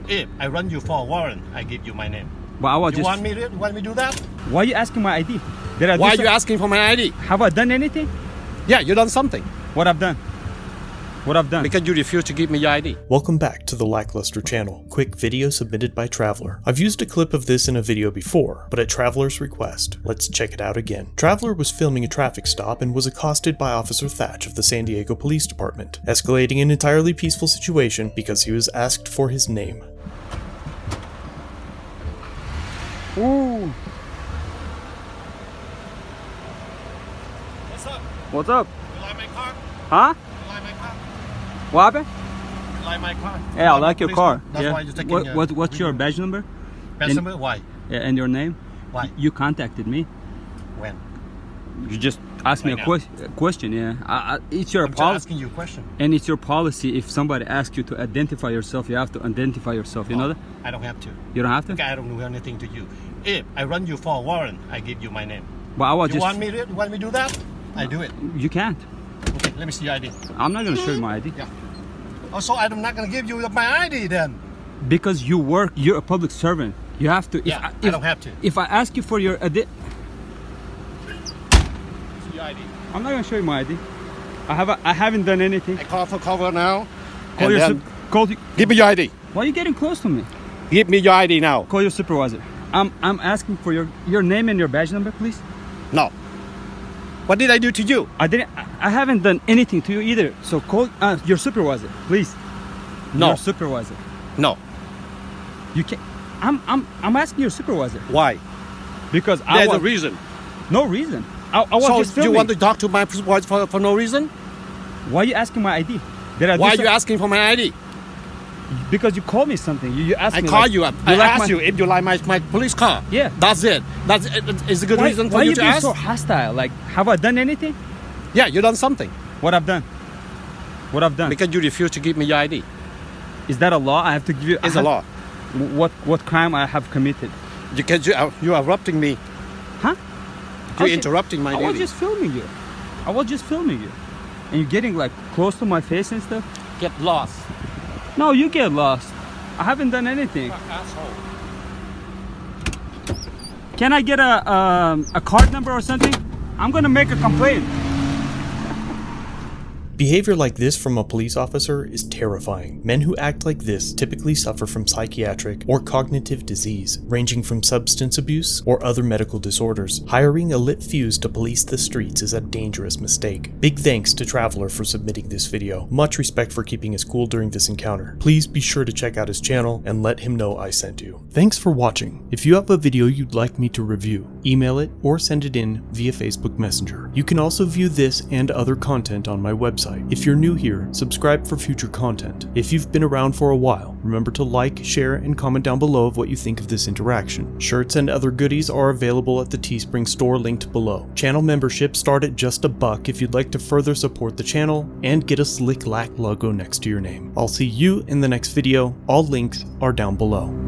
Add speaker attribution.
Speaker 1: If I run you for a warrant, I give you my name.
Speaker 2: But I was
Speaker 1: You want me to do that?
Speaker 2: Why are you asking my ID?
Speaker 1: Why are you asking for my ID?
Speaker 2: Have I done anything?
Speaker 1: Yeah, you done something.
Speaker 2: What I've done? What I've done?
Speaker 1: Because you refuse to give me your ID.
Speaker 3: Welcome back to the Lackluster channel. Quick video submitted by Traveler. I've used a clip of this in a video before, but at Traveler's request. Let's check it out again. Traveler was filming a traffic stop and was accosted by Officer Thatch of the San Diego Police Department, escalating an entirely peaceful situation because he was asked for his name.
Speaker 2: Ooh.
Speaker 1: What's up?
Speaker 2: What's up?
Speaker 1: You like my car?
Speaker 2: Huh?
Speaker 1: You like my car?
Speaker 2: What happened?
Speaker 1: You like my car?
Speaker 2: Yeah, I like your car.
Speaker 1: That's
Speaker 2: yeah.
Speaker 1: why you're taking
Speaker 2: What's your badge number?
Speaker 1: Badge number? Why?
Speaker 2: Yeah, and your name?
Speaker 1: Why?
Speaker 2: You contacted me.
Speaker 1: When?
Speaker 2: You just asked me a question, yeah. It's your
Speaker 1: I'm just
Speaker 2: policy.
Speaker 1: asking you a question.
Speaker 2: And it's your policy, if somebody asks you to identify yourself, you have to identify yourself, you know that?
Speaker 1: I don't have to.
Speaker 2: You don't have to?
Speaker 1: Okay, I don't do anything to you. If I run you for a warrant, I give you my name.
Speaker 2: But I was
Speaker 1: You want me to do that? I do it.
Speaker 2: You can't.
Speaker 1: Okay, let me see your ID.
Speaker 2: I'm not going to show you my ID.
Speaker 1: Yeah. Oh, so I'm not going to give you my ID then?
Speaker 2: Because you're a public servant. You have to.
Speaker 1: Yeah, I don't have to.
Speaker 2: If I ask you for your ID,
Speaker 1: Your ID.
Speaker 2: I'm not going to show you my ID. I haven't done anything.
Speaker 1: I call for cover now.
Speaker 2: Give
Speaker 1: me your ID.
Speaker 2: Why are you getting close to me?
Speaker 1: Give me your ID now.
Speaker 2: Call your supervisor. I'm asking for your name and your badge number, please.
Speaker 1: No. What did I do to you?
Speaker 2: I haven't done anything to you either. So call your supervisor, please.
Speaker 1: No.
Speaker 2: Your supervisor.
Speaker 1: No.
Speaker 2: You can't. I'm asking your supervisor.
Speaker 1: Why?
Speaker 2: Because
Speaker 1: There's a reason.
Speaker 2: No reason. I was just filming.
Speaker 1: You want to talk to my supervisor for no reason?
Speaker 2: Why are you asking my ID?
Speaker 1: Why are you asking for my ID?
Speaker 2: Because you called me something. You asked me.
Speaker 1: I call you up. I asked you if you like my police car.
Speaker 2: Yeah.
Speaker 1: That's it. That's is a good reason for you to ask.
Speaker 2: Why are you being so hostile? Like, have I done anything?
Speaker 1: Yeah, you done something.
Speaker 2: What I've done? What I've done?
Speaker 1: Because you refuse to give me your ID.
Speaker 2: Is that a law? I have to give you.
Speaker 1: It's a law.
Speaker 2: What crime I have committed?
Speaker 1: Because you are interrupting me.
Speaker 2: Huh?
Speaker 1: You're interrupting my duty.
Speaker 2: I was just filming you. And you're getting like close to my face and stuff.
Speaker 1: Get lost.
Speaker 2: No, you get lost. I haven't done anything.
Speaker 1: Asshole.
Speaker 2: Can I get a card number or something? I'm gonna make a complaint.
Speaker 3: Behavior like this from a police officer is terrifying. Men who act like this typically suffer from psychiatric or cognitive disease, ranging from substance abuse or other medical disorders. Hiring a lit fuse to police the streets is a dangerous mistake. Big thanks to Traveler for submitting this video. Much respect for keeping his cool during this encounter. Please be sure to check out his channel and let him know I sent you. Thanks for watching. If you have a video you'd like me to review, email it or send it in via Facebook Messenger. You can also view this and other content on my website. If you're new here, subscribe for future content. If you've been around for a while, remember to like, share, and comment down below of what you think of this interaction. Shirts and other goodies are available at the Teespring store linked below. Channel memberships start at just $1 if you'd like to further support the channel and get a slick Lack logo next to your name. I'll see you in the next video. All links are down below.